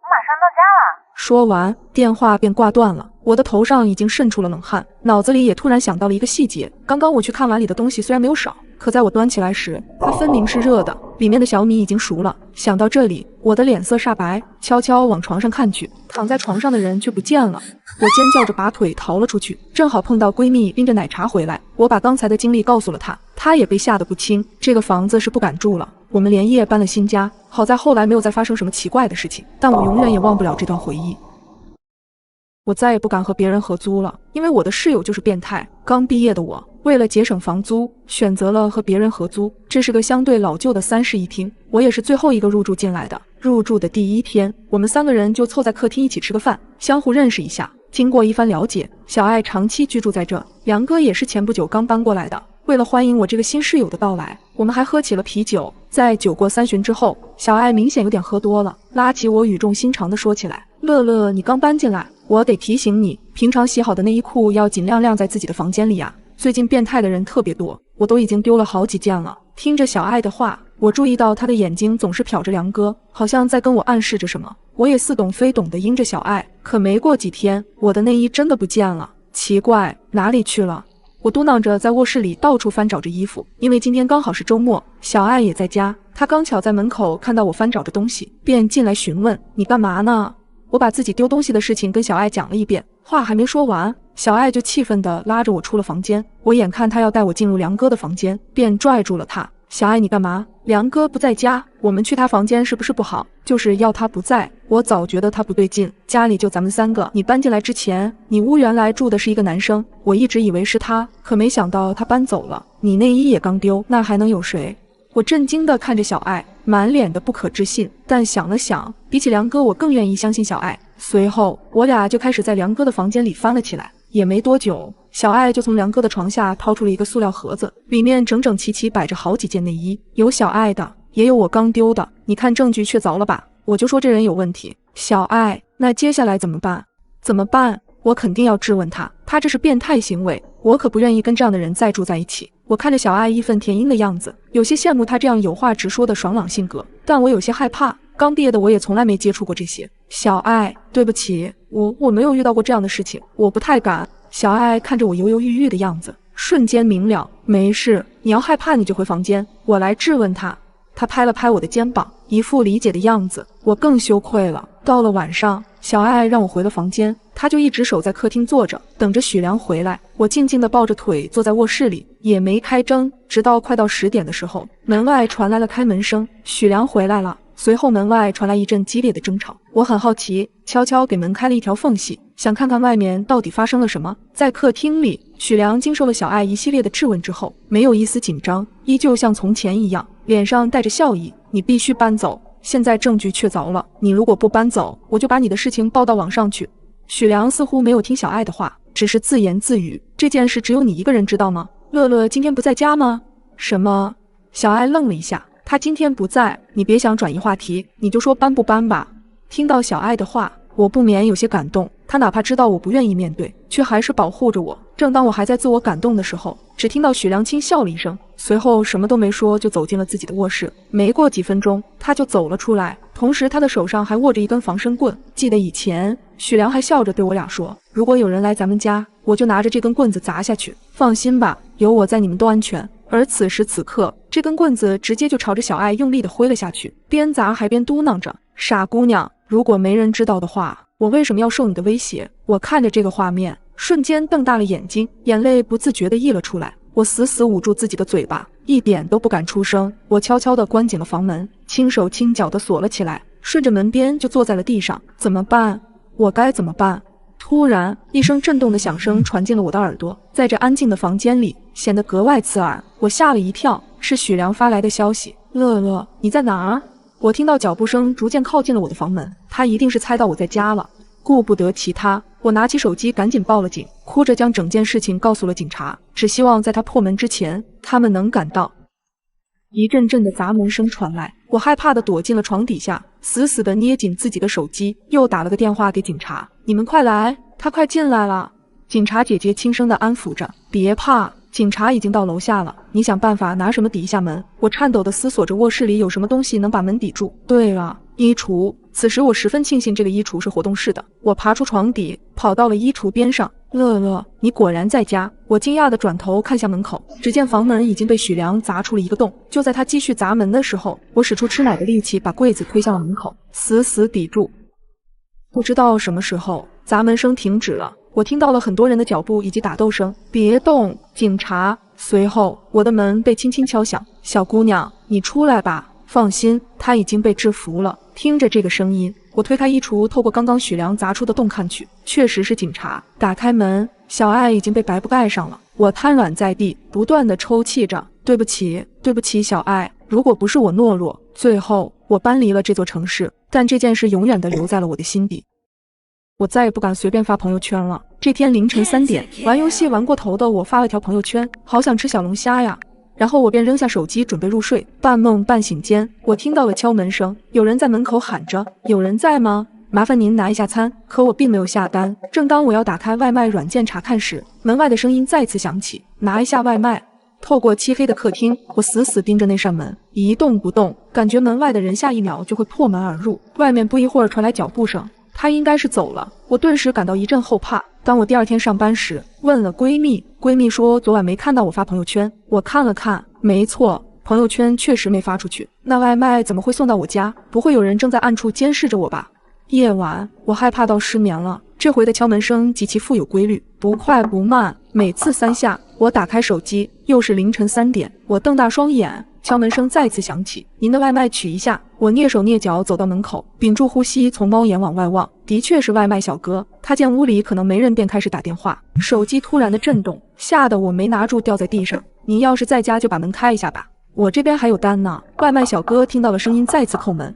我马上到家了。说完，电话便挂断了。我的头上已经渗出了冷汗，脑子里也突然想到了一个细节：刚刚我去看碗里的东西虽然没有少，可在我端起来时，它分明是热的，里面的小米已经熟了。想到这里，我的脸色煞白，悄悄往床上看去，躺在床上的人却不见了。我尖叫着拔腿逃了出去，正好碰到闺蜜拎着奶茶回来。我把刚才的经历告诉了她，她也被吓得不轻。这个房子是不敢住了。我们连夜搬了新家，好在后来没有再发生什么奇怪的事情，但我永远也忘不了这段回忆。我再也不敢和别人合租了，因为我的室友就是变态。刚毕业的我，为了节省房租，选择了和别人合租。这是个相对老旧的3室1厅，我也是最后一个入住进来的。入住的第1天，我们3个人就凑在客厅一起吃个饭，相互认识一下。经过一番了解，小爱长期居住在这，梁哥也是前不久刚搬过来的。为了欢迎我这个新室友的到来，我们还喝起了啤酒。在酒过3巡之后，小爱明显有点喝多了，拉起我语重心长地说起来：“乐乐，你刚搬进来，我得提醒你，平常洗好的内衣裤要尽量晾在自己的房间里啊。最近变态的人特别多，我都已经丢了好几件了。”听着小爱的话，我注意到她的眼睛总是瞟着梁哥，好像在跟我暗示着什么。我也似懂非懂地应着小爱，可没过几天，我的内衣真的不见了。奇怪，哪里去了？我嘟囔着在卧室里到处翻找着衣服，因为今天刚好是周末，小爱也在家。她刚巧在门口看到我翻找着东西，便进来询问：“你干嘛呢？”我把自己丢东西的事情跟小爱讲了一遍，话还没说完，小爱就气愤地拉着我出了房间。我眼看她要带我进入梁哥的房间，便拽住了她。小爱，你干嘛？梁哥不在家，我们去他房间是不是不好？就是要他不在，我早觉得他不对劲。家里就咱们3个，你搬进来之前，你屋原来住的是一个男生，我一直以为是他，可没想到他搬走了。你内衣也刚丢，那还能有谁？我震惊地看着小爱，满脸的不可置信，但想了想，比起梁哥，我更愿意相信小爱。随后，我俩就开始在梁哥的房间里翻了起来。也没多久，小爱就从梁哥的床下掏出了一个塑料盒子，里面整整齐齐摆着好几件内衣，有小爱的，也有我刚丢的。你看证据确凿了吧？我就说这人有问题。小爱，那接下来怎么办？怎么办？我肯定要质问他，他这是变态行为，我可不愿意跟这样的人再住在一起。我看着小爱义愤填膺的样子，有些羡慕他这样有话直说的爽朗性格，但我有些害怕。刚毕业的我也从来没接触过这些。小爱，对不起，我没有遇到过这样的事情，我不太敢。小爱看着我犹犹豫豫的样子，瞬间明了，没事，你要害怕你就回房间，我来质问他。他拍了拍我的肩膀，一副理解的样子，我更羞愧了。到了晚上，小爱让我回了房间，他就一直守在客厅坐着，等着许良回来。我静静地抱着腿坐在卧室里，也没开灯，直到快到10点的时候，门外传来了开门声，许良回来了。随后门外传来一阵激烈的争吵，我很好奇，悄悄给门开了一条缝隙，想看看外面到底发生了什么。在客厅里，许良经受了小爱一系列的质问之后，没有一丝紧张，依旧像从前一样，脸上带着笑意。你必须搬走，现在证据确凿了，你如果不搬走，我就把你的事情报到网上去。许良似乎没有听小爱的话，只是自言自语，这件事只有你一个人知道吗？乐乐今天不在家吗？什么？小爱愣了一下，他今天不在，你别想转移话题，你就说搬不搬吧。听到小爱的话，我不免有些感动，他哪怕知道我不愿意面对，却还是保护着我。正当我还在自我感动的时候，只听到许良轻笑了一声，随后什么都没说就走进了自己的卧室。没过几分钟，他就走了出来，同时他的手上还握着一根防身棍。记得以前许良还笑着对我俩说，如果有人来咱们家，我就拿着这根棍子砸下去，放心吧，有我在，你们都安全。而此时此刻，这根棍子直接就朝着小爱用力地挥了下去，边砸还边嘟囔着，傻姑娘，如果没人知道的话，我为什么要受你的威胁？我看着这个画面，瞬间瞪大了眼睛，眼泪不自觉地溢了出来。我死死捂住自己的嘴巴，一点都不敢出声。我悄悄地关紧了房门，轻手轻脚地锁了起来，顺着门边就坐在了地上。怎么办？我该怎么办？突然，一声震动的响声传进了我的耳朵，在这安静的房间里显得格外刺耳。我吓了一跳，是许良发来的消息。乐乐，你在哪儿？我听到脚步声逐渐靠近了我的房门，他一定是猜到我在家了。顾不得其他，我拿起手机赶紧报了警，哭着将整件事情告诉了警察，只希望在他破门之前，他们能赶到。一阵阵的砸门声传来，我害怕地躲进了床底下，死死地捏紧自己的手机，又打了个电话给警察。你们快来，他快进来了。警察姐姐轻声地安抚着，别怕，警察已经到楼下了，你想办法拿什么抵一下门。我颤抖地思索着卧室里有什么东西能把门抵住。对了，衣橱。此时我十分庆幸这个衣橱是活动式的，我爬出床底，跑到了衣橱边上。乐乐，你果然在家。我惊讶地转头看向门口，只见房门已经被许良砸出了一个洞。就在他继续砸门的时候，我使出吃奶的力气把柜子推向了门口，死死抵住。不知道什么时候，砸门声停止了，我听到了很多人的脚步以及打斗声。别动，警察！随后，我的门被轻轻敲响。小姑娘，你出来吧。放心，他已经被制服了。听着这个声音，我推开衣橱，透过刚刚许良砸出的洞看去，确实是警察。打开门，小爱已经被白布盖上了。我瘫软在地，不断的抽泣着：“对不起，对不起，小爱。如果不是我懦弱，最后我搬离了这座城市，但这件事永远的留在了我的心底。我再也不敢随便发朋友圈了。”这天凌晨3点，玩游戏玩过头的我发了条朋友圈：“好想吃小龙虾呀！”然后我便扔下手机准备入睡。半梦半醒间，我听到了敲门声，有人在门口喊着：“有人在吗？麻烦您拿一下餐。”可我并没有下单。正当我要打开外卖软件查看时，门外的声音再次响起：“拿一下外卖。”透过漆黑的客厅，我死死盯着那扇门，一动不动，感觉门外的人下一秒就会破门而入。外面不一会儿传来脚步声，他应该是走了。我顿时感到一阵后怕。当我第二天上班时，问了闺蜜，闺蜜说昨晚没看到我发朋友圈。我看了看，没错，朋友圈确实没发出去。那外卖怎么会送到我家？不会有人正在暗处监视着我吧？夜晚，我害怕到失眠了。这回的敲门声极其富有规律，不快不慢，每次3下。我打开手机，又是凌晨3点。我瞪大双眼，敲门声再次响起：“您的外卖取一下。”我蹑手蹑脚走到门口，屏住呼吸，从猫眼往外望，的确是外卖小哥。他见屋里可能没人，便开始打电话。手机突然的震动，吓得我没拿住，掉在地上。“您要是在家就把门开一下吧，我这边还有单呢。”外卖小哥听到了声音，再次叩门。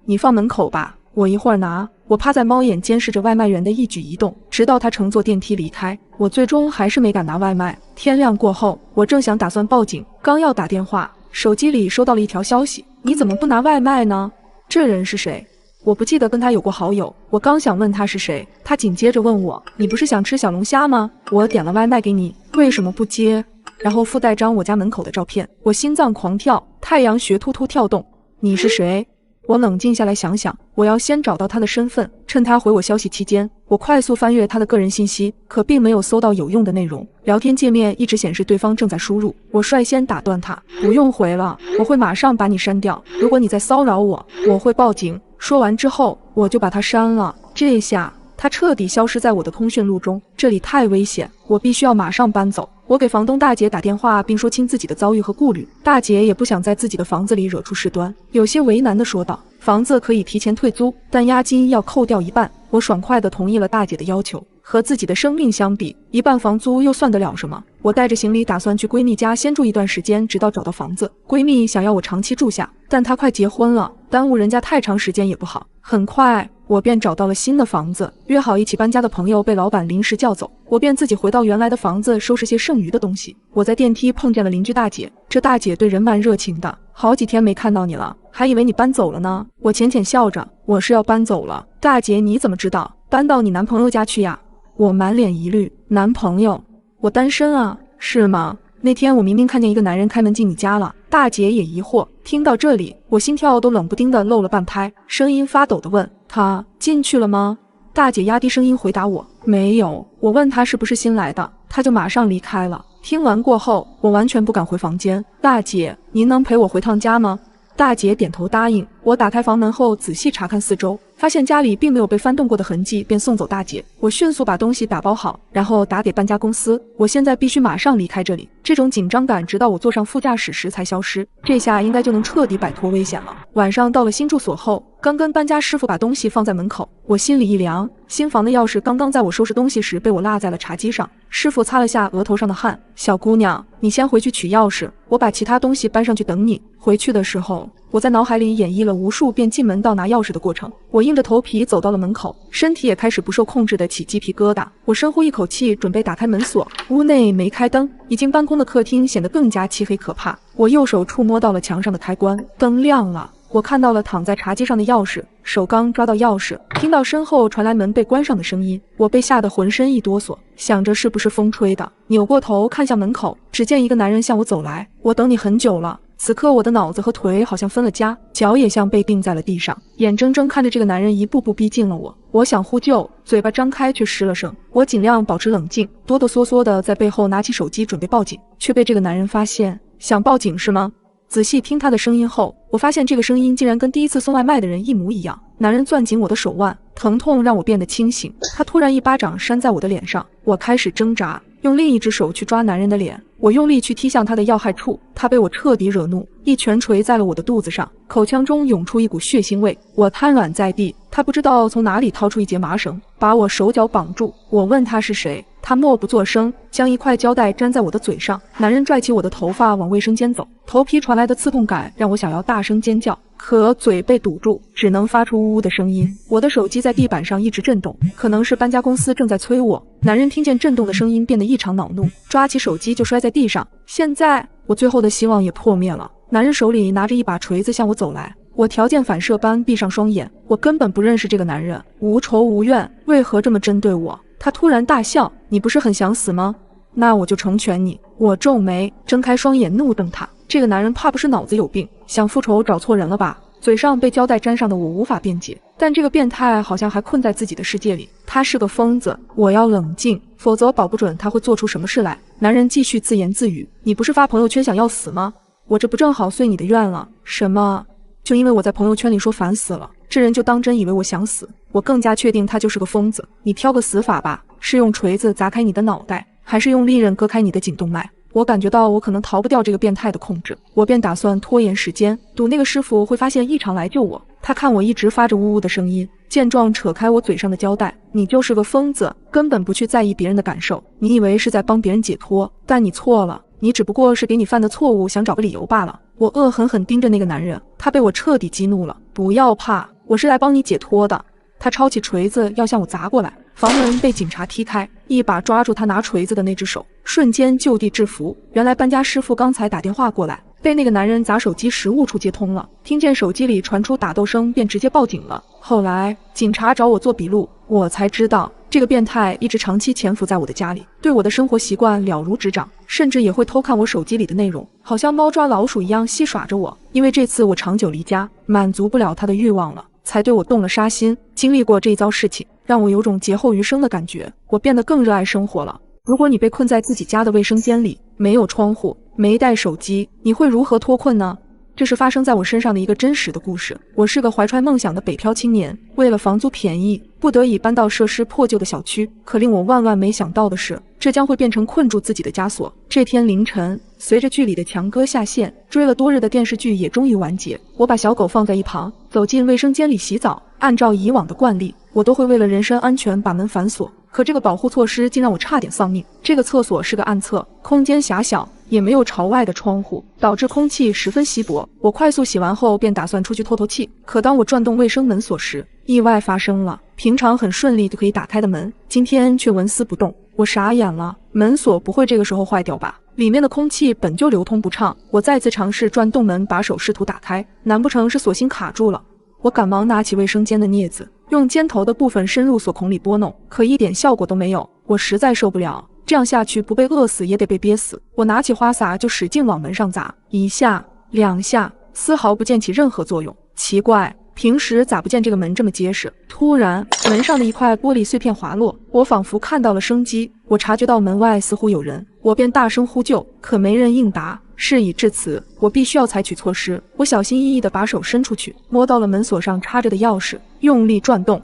你放门口吧，我一会儿拿。我趴在猫眼监视着外卖员的一举一动，直到他乘坐电梯离开。我最终还是没敢拿外卖。天亮过后，我正想打算报警，刚要打电话，手机里收到了一条消息：“你怎么不拿外卖呢？”这人是谁？我不记得跟他有过好友。我刚想问他是谁，他紧接着问我：“你不是想吃小龙虾吗？我点了外卖给你，为什么不接？”然后附带张我家门口的照片。我心脏狂跳，太阳穴突突跳动。你是谁？我冷静下来想想，我要先找到他的身份。趁他回我消息期间，我快速翻阅他的个人信息，可并没有搜到有用的内容。聊天界面一直显示对方正在输入。我率先打断他：“不用回了，我会马上把你删掉。如果你再骚扰我，我会报警。”说完之后，我就把他删了。这下他彻底消失在我的通讯录中。这里太危险，我必须要马上搬走。我给房东大姐打电话，并说清自己的遭遇和顾虑。大姐也不想在自己的房子里惹出事端，有些为难地说道：“房子可以提前退租，但押金要扣掉1半。”我爽快地同意了大姐的要求。和自己的生命相比，1半房租又算得了什么？我带着行李打算去闺蜜家先住一段时间，直到找到房子。闺蜜想要我长期住下，但她快结婚了，耽误人家太长时间也不好。很快我便找到了新的房子，约好一起搬家的朋友被老板临时叫走，我便自己回到原来的房子，收拾些剩余的东西。我在电梯碰见了邻居大姐，这大姐对人蛮热情的。“好几天没看到你了，还以为你搬走了呢。”我浅浅笑着：“我是要搬走了。”大姐你怎么知道？搬到你男朋友家去呀？我满脸疑虑：“男朋友？我单身啊。”“是吗？那天我明明看见一个男人开门进你家了。”大姐也疑惑。听到这里，我心跳都冷不丁的漏了半拍，声音发抖的问：“他进去了吗？”大姐压低声音回答我：“没有。”我问她是不是新来的，她就马上离开了。听完过后，我完全不敢回房间。“大姐，您能陪我回趟家吗？”大姐点头答应。我打开房门后仔细查看四周，发现家里并没有被翻动过的痕迹，便送走大姐。我迅速把东西打包好，然后打给搬家公司。我现在必须马上离开这里。这种紧张感直到我坐上副驾驶时才消失，这下应该就能彻底摆脱危险了。晚上到了新住所后，刚跟搬家师傅把东西放在门口，我心里一凉。新房的钥匙刚刚在我收拾东西时被我落在了茶几上。师傅擦了下额头上的汗：“小姑娘，你先回去取钥匙，我把其他东西搬上去等你。”回去的时候，我在脑海里演绎了无数遍进门到拿钥匙的过程。我硬着头皮走到了门口，身体也开始不受控制的起鸡皮疙瘩。我深呼一口气，准备打开门锁。屋内没开灯，已经搬空的客厅显得更加漆黑可怕。我右手触摸到了墙上的开关，灯亮了。我看到了躺在茶几上的钥匙，手刚抓到钥匙，听到身后传来门被关上的声音，我被吓得浑身一哆嗦，想着是不是风吹的，扭过头看向门口，只见一个男人向我走来。我等你很久了。此刻我的脑子和腿好像分了家，脚也像被钉在了地上，眼睁睁看着这个男人一步步逼近了我。我想呼救，嘴巴张开却失了声。我尽量保持冷静，哆哆嗦嗦的在背后拿起手机准备报警，却被这个男人发现。想报警是吗？仔细听他的声音后，我发现这个声音竟然跟第一次送外卖的人一模一样。男人攥紧我的手腕，疼痛让我变得清醒。他突然一巴掌扇在我的脸上，我开始挣扎，用另一只手去抓男人的脸。我用力去踢向他的要害处，他被我彻底惹怒，一拳捶在了我的肚子上，口腔中涌出一股血腥味。我瘫软在地，他不知道从哪里掏出一节麻绳，把我手脚绑住。我问他是谁，他默不作声，将一块胶带粘在我的嘴上。男人拽起我的头发往卫生间走，头皮传来的刺痛感让我想要大声尖叫，可嘴被堵住，只能发出呜呜的声音。我的手机在地板上一直震动，可能是搬家公司正在催我。男人听见震动的声音变得异常恼怒，抓起手机就摔在地上。现在我最后的希望也破灭了。男人手里拿着一把锤子向我走来，我条件反射般闭上双眼。我根本不认识这个男人，无仇无怨，为何这么针对我？他突然大笑，你不是很想死吗？那我就成全你。我皱眉，睁开双眼怒瞪他。这个男人怕不是脑子有病，想复仇找错人了吧？嘴上被胶带粘上的我无法辩解，但这个变态好像还困在自己的世界里。他是个疯子，我要冷静，否则保不准他会做出什么事来。男人继续自言自语，你不是发朋友圈想要死吗？我这不正好遂你的愿了？什么？就因为我在朋友圈里说烦死了，这人就当真以为我想死？我更加确定他就是个疯子。你挑个死法吧，是用锤子砸开你的脑袋，还是用利刃割开你的颈动脉？我感觉到我可能逃不掉这个变态的控制，我便打算拖延时间，赌那个师傅会发现异常来救我。他看我一直发着呜呜的声音，见状扯开我嘴上的胶带。你就是个疯子，根本不去在意别人的感受，你以为是在帮别人解脱，但你错了，你只不过是给你犯的错误想找个理由罢了。我恶狠狠盯着那个男人，他被我彻底激怒了。不要怕，我是来帮你解脱的。他抄起锤子要向我砸过来，房门被警察踢开，一把抓住他拿锤子的那只手，瞬间就地制服。原来搬家师傅刚才打电话过来，被那个男人砸手机时误触接通了，听见手机里传出打斗声，便直接报警了。后来警察找我做笔录，我才知道这个变态一直长期潜伏在我的家里，对我的生活习惯了如指掌，甚至也会偷看我手机里的内容，好像猫抓老鼠一样戏耍着我。因为这次我长久离家，满足不了他的欲望了，才对我动了杀心。经历过这一遭事情，让我有种劫后余生的感觉，我变得更热爱生活了。如果你被困在自己家的卫生间里，没有窗户，没带手机，你会如何脱困呢？这是发生在我身上的一个真实的故事。我是个怀揣梦想的北漂青年，为了房租便宜，不得已搬到设施破旧的小区。可令我万万没想到的是，这将会变成困住自己的枷锁。这天凌晨，随着剧里的强哥下线，追了多日的电视剧也终于完结。我把小狗放在一旁，走进卫生间里洗澡。按照以往的惯例，我都会为了人身安全把门反锁，可这个保护措施竟让我差点丧命。这个厕所是个暗厕，空间狭小，也没有朝外的窗户，导致空气十分稀薄。我快速洗完后便打算出去透透气，可当我转动卫生门锁时，意外发生了。平常很顺利就可以打开的门，今天却纹丝不动。我傻眼了，门锁不会这个时候坏掉吧？里面的空气本就流通不畅。我再次尝试转动门把手试图打开，难不成是锁芯卡住了？我赶忙拿起卫生间的镊子，用尖头的部分深入锁孔里拨弄，可一点效果都没有。我实在受不了，这样下去不被饿死也得被憋死。我拿起花洒就使劲往门上砸，一下两下，丝毫不见起任何作用。奇怪，平时咋不见这个门这么结实？突然，门上的一块玻璃碎片滑落，我仿佛看到了生机。我察觉到门外似乎有人，我便大声呼救，可没人应答。事已至此，我必须要采取措施。我小心翼翼地把手伸出去，摸到了门锁上插着的钥匙，用力转动，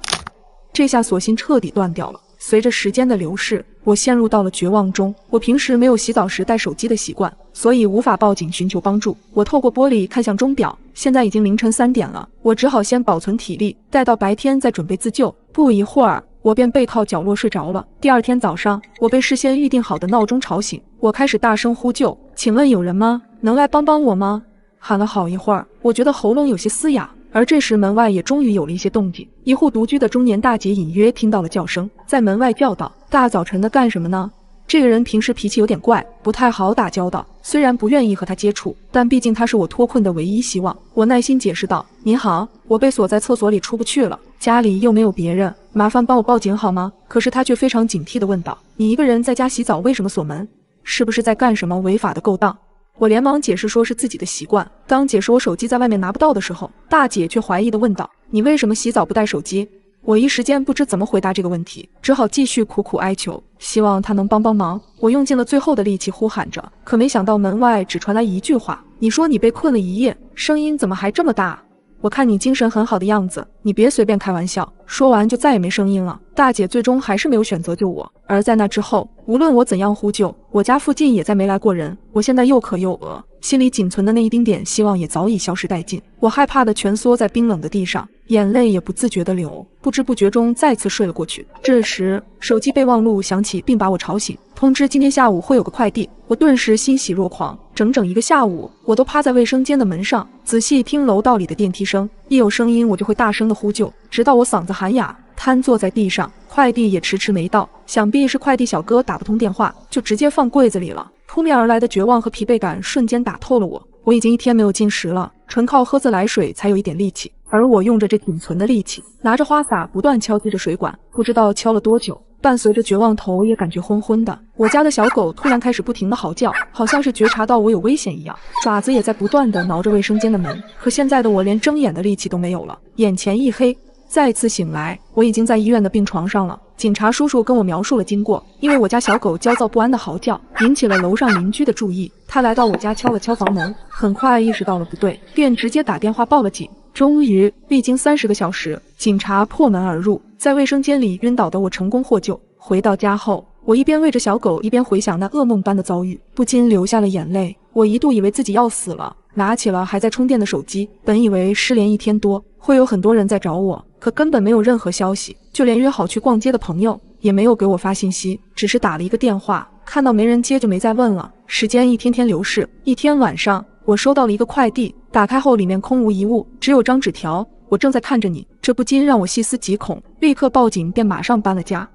这下锁芯彻底断掉了。随着时间的流逝，我陷入到了绝望中。我平时没有洗澡时带手机的习惯，所以无法报警寻求帮助。我透过玻璃看向钟表，现在已经凌晨3点了。我只好先保存体力，待到白天再准备自救。不一会儿，我便背靠角落睡着了。第二天早上，我被事先预定好的闹钟吵醒，我开始大声呼救：“请问有人吗？能来帮帮我吗？”喊了好一会儿，我觉得喉咙有些嘶哑。而这时门外也终于有了一些动静，一户独居的中年大姐隐约听到了叫声，在门外叫道：“大早晨的干什么呢？”这个人平时脾气有点怪，不太好打交道，虽然不愿意和他接触，但毕竟他是我脱困的唯一希望。我耐心解释道：“您好，我被锁在厕所里出不去了，家里又没有别人，麻烦帮我报警好吗？”可是他却非常警惕地问道：“你一个人在家洗澡，为什么锁门？是不是在干什么违法的勾当？”我连忙解释说是自己的习惯。当解释我手机在外面拿不到的时候，大姐却怀疑地问道：“你为什么洗澡不带手机？”我一时间不知怎么回答这个问题，只好继续苦苦哀求，希望他能帮帮忙。我用尽了最后的力气呼喊着，可没想到门外只传来一句话：“你说你被困了一夜，声音怎么还这么大？”我看你精神很好的样子，你别随便开玩笑。说完就再也没声音了。大姐最终还是没有选择救我，而在那之后，无论我怎样呼救，我家附近也再没来过人。我现在又渴又饿，心里仅存的那一丁点希望也早已消失殆尽。我害怕的蜷缩在冰冷的地上，眼泪也不自觉地流，不知不觉中再次睡了过去。这时，手机备忘录响起，并把我吵醒，通知今天下午会有个快递。我顿时欣喜若狂，整整一个下午，我都趴在卫生间的门上，仔细听楼道里的电梯声，一有声音我就会大声的呼救，直到我嗓子喊哑，瘫坐在地上。快递也迟迟没到，想必是快递小哥打不通电话，就直接放柜子里了。扑面而来的绝望和疲惫感瞬间打透了我。我已经一天没有进食了，纯靠喝自来水才有一点力气。而我用着这仅存的力气，拿着花洒不断敲击着水管，不知道敲了多久，伴随着绝望，头也感觉昏昏的。我家的小狗突然开始不停地嚎叫，好像是觉察到我有危险一样，爪子也在不断地挠着卫生间的门。可现在的我连睁眼的力气都没有了，眼前一黑。再次醒来，我已经在医院的病床上了。警察叔叔跟我描述了经过，因为我家小狗焦躁不安的嚎叫引起了楼上邻居的注意，他来到我家敲了敲房门，很快意识到了不对，便直接打电话报了警。终于，历经30个小时，警察破门而入，在卫生间里晕倒的我成功获救。回到家后，我一边喂着小狗，一边回想那噩梦般的遭遇，不禁流下了眼泪。我一度以为自己要死了，拿起了还在充电的手机，本以为失联1天多会有很多人在找我，可根本没有任何消息，就连约好去逛街的朋友也没有给我发信息，只是打了一个电话，看到没人接就没再问了。时间一天天流逝，一天晚上，我收到了一个快递，打开后里面空无一物，只有张纸条，我正在看着你。这不禁让我细思极恐，立刻报警，便马上搬了家。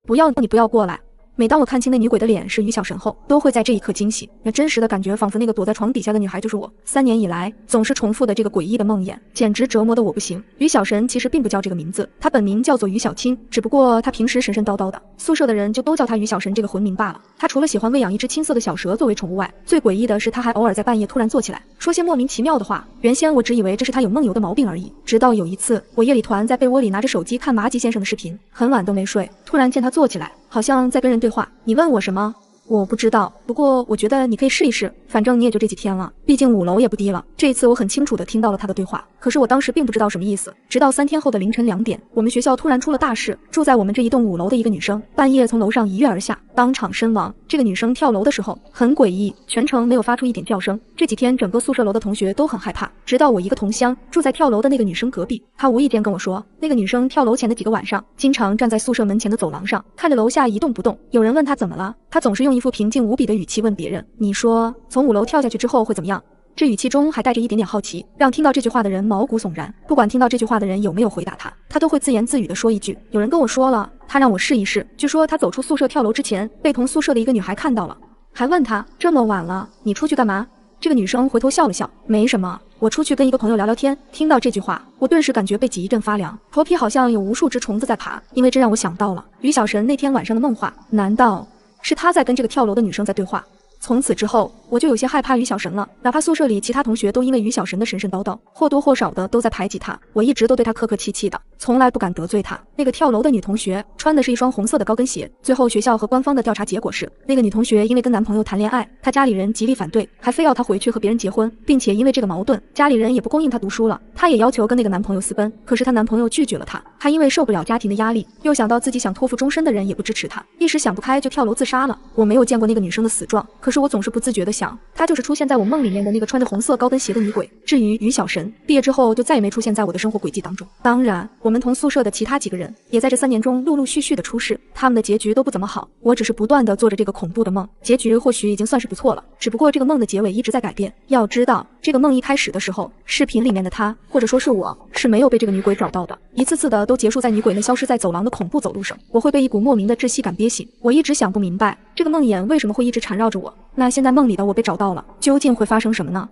不要过来。每当我看清那女鬼的脸是于小神后，都会在这一刻惊喜。那真实的感觉，仿佛那个躲在床底下的女孩就是我。3年以来，总是重复的这个诡异的梦魇，简直折磨得我不行。于小神其实并不叫这个名字，她本名叫做于小青，只不过她平时神神叨叨的，宿舍的人就都叫她于小神这个魂名罢了。她除了喜欢喂养一只青色的小蛇作为宠物外，最诡异的是她还偶尔在半夜突然坐起来，说些莫名其妙的话。原先我只以为这是她有梦游的毛病而已，直到有一次，我夜里突然在被窝里拿着手机看麻吉先生的视频，很晚都没睡，突然见她坐起来，好像在跟人对话。你问我什么？我不知道，不过我觉得你可以试一试，反正你也就这几天了，毕竟5楼也不低了。这一次我很清楚地听到了他的对话，可是我当时并不知道什么意思。直到3天后的凌晨2点，我们学校突然出了大事，住在我们这一栋5楼的一个女生，半夜从楼上一跃而下，当场身亡。这个女生跳楼的时候很诡异，全程没有发出一点叫声。这几天整个宿舍楼的同学都很害怕，直到我一个同乡住在跳楼的那个女生隔壁，她无意间跟我说，那个女生跳楼前的几个晚上，经常站在宿舍门前的走廊上，看着楼下一动不动。有人问她怎么了，她总是用一副平静无比的语气问别人，你说从5楼跳下去之后会怎么样？这语气中还带着一点点好奇，让听到这句话的人毛骨悚然。不管听到这句话的人有没有回答他都会自言自语地说一句，有人跟我说了，他让我试一试。据说他走出宿舍跳楼之前，被同宿舍的一个女孩看到了，还问他这么晚了，你出去干嘛？这个女生回头笑了笑，没什么，我出去跟一个朋友聊聊天。听到这句话，我顿时感觉背脊一阵发凉，头皮好像有无数只虫子在爬，因为这让我想到了于小神那天晚上的梦话，难道是他在跟这个跳楼的女生在对话？从此之后，我就有些害怕于小神了，哪怕宿舍里其他同学都因为于小神的神神叨叨，或多或少的都在排挤他，我一直都对他客客气气的，从来不敢得罪他。那个跳楼的女同学穿的是一双红色的高跟鞋，最后学校和官方的调查结果是，那个女同学因为跟男朋友谈恋爱，她家里人极力反对，还非要她回去和别人结婚，并且因为这个矛盾，家里人也不供应她读书了，她也要求跟那个男朋友私奔，可是她男朋友拒绝了她，她因为受不了家庭的压力，又想到自己想托付终身的人也不支持她，一时想不开就跳楼自杀了。我没有见过那个女生的死状，可是我总是不自觉地想，她就是出现在我梦里面的那个穿着红色高跟鞋的女鬼。至于于小神，毕业之后就再也没出现在我的生活轨迹当中。当然，我们同宿舍的其他几个人也在这3年中陆陆续续的出事，他们的结局都不怎么好。我只是不断的做着这个恐怖的梦，结局或许已经算是不错了，只不过这个梦的结尾一直在改变。要知道，这个梦一开始的时候，视频里面的他，或者说是我，是没有被这个女鬼找到的，一次次的都结束在女鬼那消失在走廊的恐怖走路声。我会被一股莫名的窒息感憋醒，我一直想不明白，这个梦魇为什么会一直缠绕着我。那现在梦里的我被找到了，究竟会发生什么呢？